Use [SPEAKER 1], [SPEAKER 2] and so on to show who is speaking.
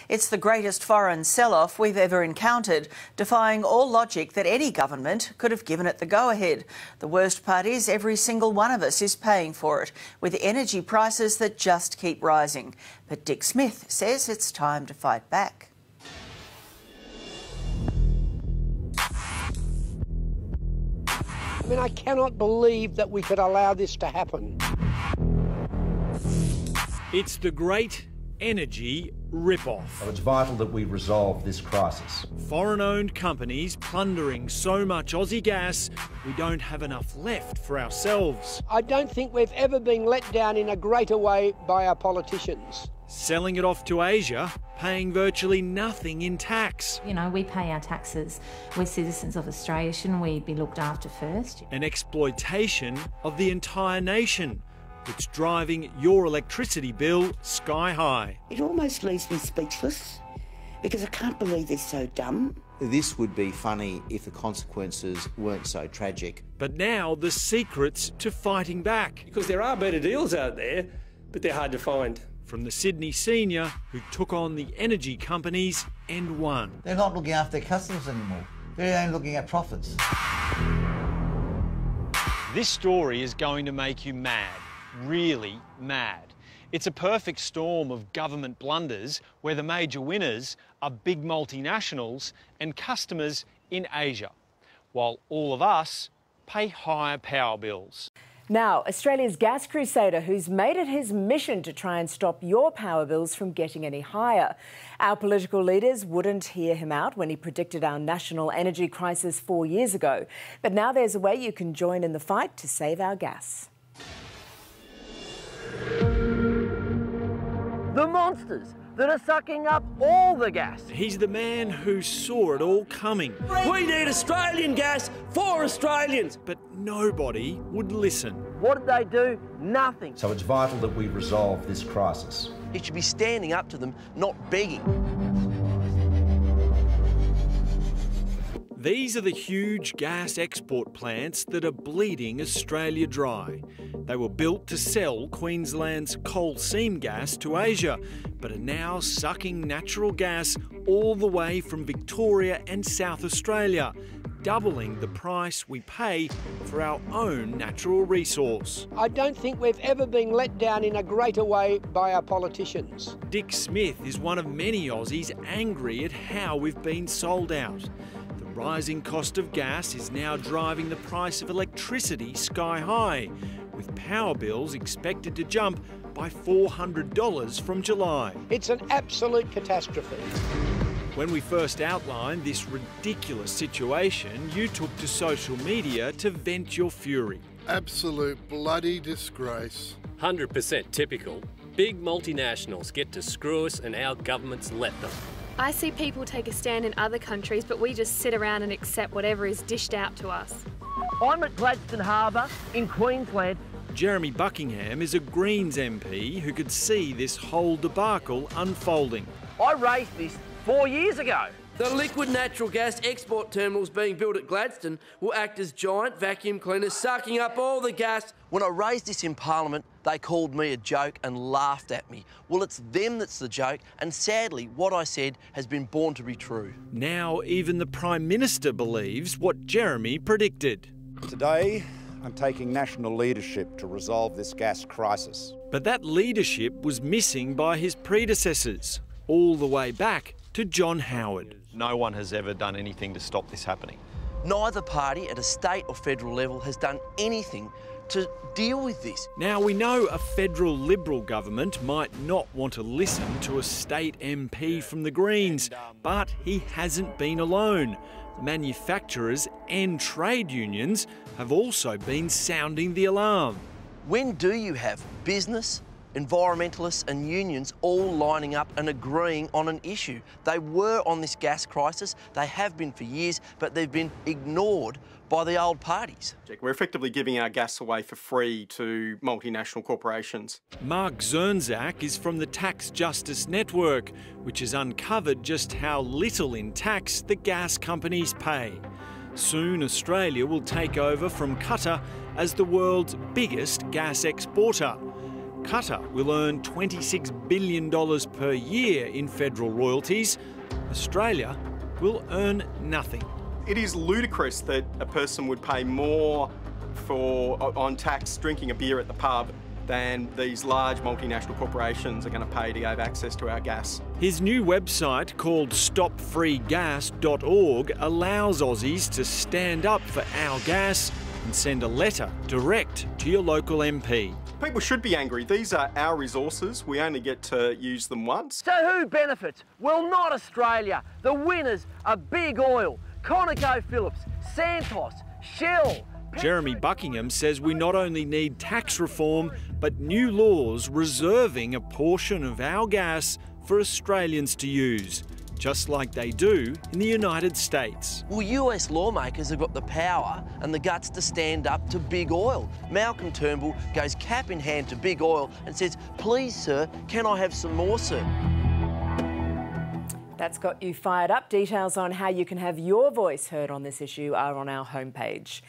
[SPEAKER 1] It's the greatest foreign sell-off we've ever encountered, defying all logic that any government could have given it the go-ahead. The worst part is every single one of us is paying for it, with energy prices that just keep rising. But Dick Smith says it's time to fight back.
[SPEAKER 2] I mean, I cannot believe that we could allow this to happen.
[SPEAKER 3] It's the great energy rip-off.
[SPEAKER 4] So it's vital that we resolve this crisis.
[SPEAKER 3] Foreign-owned companies plundering so much Aussie gas, we don't have enough left for ourselves.
[SPEAKER 2] I don't think we've ever been let down in a greater way by our politicians.
[SPEAKER 3] Selling it off to Asia, paying virtually nothing in tax.
[SPEAKER 5] You know, we pay our taxes. We're citizens of Australia. Shouldn't we be looked after first?
[SPEAKER 3] An exploitation of the entire nation. It's driving your electricity bill sky high.
[SPEAKER 6] It almost leaves me speechless because I can't believe they're so dumb.
[SPEAKER 7] This would be funny if the consequences weren't so tragic.
[SPEAKER 3] But now the secrets to fighting back.
[SPEAKER 8] Because there are better deals out there, but they're hard to find.
[SPEAKER 3] From the Sydney senior who took on the energy companies and won.
[SPEAKER 9] They're not looking after their customers anymore. They're only looking at profits.
[SPEAKER 3] This story is going to make you mad, really mad. It's a perfect storm of government blunders where the major winners are big multinationals and customers in Asia, while all of us pay higher power bills.
[SPEAKER 10] Now, Australia's gas crusader who's made it his mission to try and stop your power bills from getting any higher. Our political leaders wouldn't hear him out when he predicted our national energy crisis 4 years ago. But now there's a way you can join in the fight to save our gas.
[SPEAKER 11] The monsters that are sucking up all the gas.
[SPEAKER 3] He's the man who saw it all coming.
[SPEAKER 11] We need Australian gas for Australians.
[SPEAKER 3] But nobody would listen.
[SPEAKER 11] What did they do? Nothing.
[SPEAKER 4] So it's vital that we resolve this crisis.
[SPEAKER 11] He should be standing up to them, not begging.
[SPEAKER 3] These are the huge gas export plants that are bleeding Australia dry. They were built to sell Queensland's coal seam gas to Asia, but are now sucking natural gas all the way from Victoria and South Australia, doubling the price we pay for our own natural resource.
[SPEAKER 2] I don't think we've ever been let down in a greater way by our politicians.
[SPEAKER 3] Dick Smith is one of many Aussies angry at how we've been sold out. The rising cost of gas is now driving the price of electricity sky high, with power bills expected to jump by $400 from July.
[SPEAKER 2] It's an absolute catastrophe.
[SPEAKER 3] When we first outlined this ridiculous situation, you took to social media to vent your fury.
[SPEAKER 12] Absolute bloody disgrace.
[SPEAKER 13] 100% typical. Big multinationals get to screw us and our governments let them.
[SPEAKER 14] I see people take a stand in other countries, but we just sit around and accept whatever is dished out to us.
[SPEAKER 11] I'm at Gladstone Harbour in Queensland.
[SPEAKER 3] Jeremy Buckingham is a Greens MP who could see this whole debacle unfolding.
[SPEAKER 11] I raised this 4 years ago. The liquid natural gas export terminals being built at Gladstone will act as giant vacuum cleaners, sucking up all the gas. When I raised this in Parliament, they called me a joke and laughed at me. Well, it's them that's the joke, and sadly, what I said has been born to be true.
[SPEAKER 3] Now even the Prime Minister believes what Jeremy predicted.
[SPEAKER 15] Today, I'm taking national leadership to resolve this gas crisis.
[SPEAKER 3] But that leadership was missing by his predecessors, all the way back to John Howard.
[SPEAKER 16] No one has ever done anything to stop this happening.
[SPEAKER 11] Neither party at a state or federal level has done anything to deal with this.
[SPEAKER 3] Now, we know a federal Liberal government might not want to listen to a state MP from the Greens, but he hasn't been alone. Manufacturers and trade unions have also been sounding the alarm.
[SPEAKER 11] When do you have business, environmentalists and unions all lining up and agreeing on an issue? They were on this gas crisis, they have been for years, but they've been ignored by the old parties.
[SPEAKER 17] We're effectively giving our gas away for free to multinational corporations.
[SPEAKER 3] Mark Zernzak is from the Tax Justice Network, which has uncovered just how little in tax the gas companies pay. Soon Australia will take over from Qatar as the world's biggest gas exporter. Qatar will earn $26 billion per year in federal royalties. Australia will earn nothing.
[SPEAKER 17] It is ludicrous that a person would pay more on tax drinking a beer at the pub than these large multinational corporations are going to pay to have access to our gas.
[SPEAKER 3] His new website, called stopfreegas.org, allows Aussies to stand up for our gas and send a letter direct to your local MP.
[SPEAKER 17] People should be angry. These are our resources. We only get to use them once.
[SPEAKER 11] So who benefits? Well, not Australia. The winners are Big Oil, ConocoPhillips, Santos, Shell.
[SPEAKER 3] Jeremy Buckingham says we not only need tax reform, but new laws reserving a portion of our gas for Australians to use, just like they do in the United States.
[SPEAKER 11] Well, US lawmakers have got the power and the guts to stand up to Big Oil. Malcolm Turnbull goes cap in hand to Big Oil and says, "Please, sir, can I have some more, sir?"
[SPEAKER 10] That's got you fired up. Details on how you can have your voice heard on this issue are on our homepage.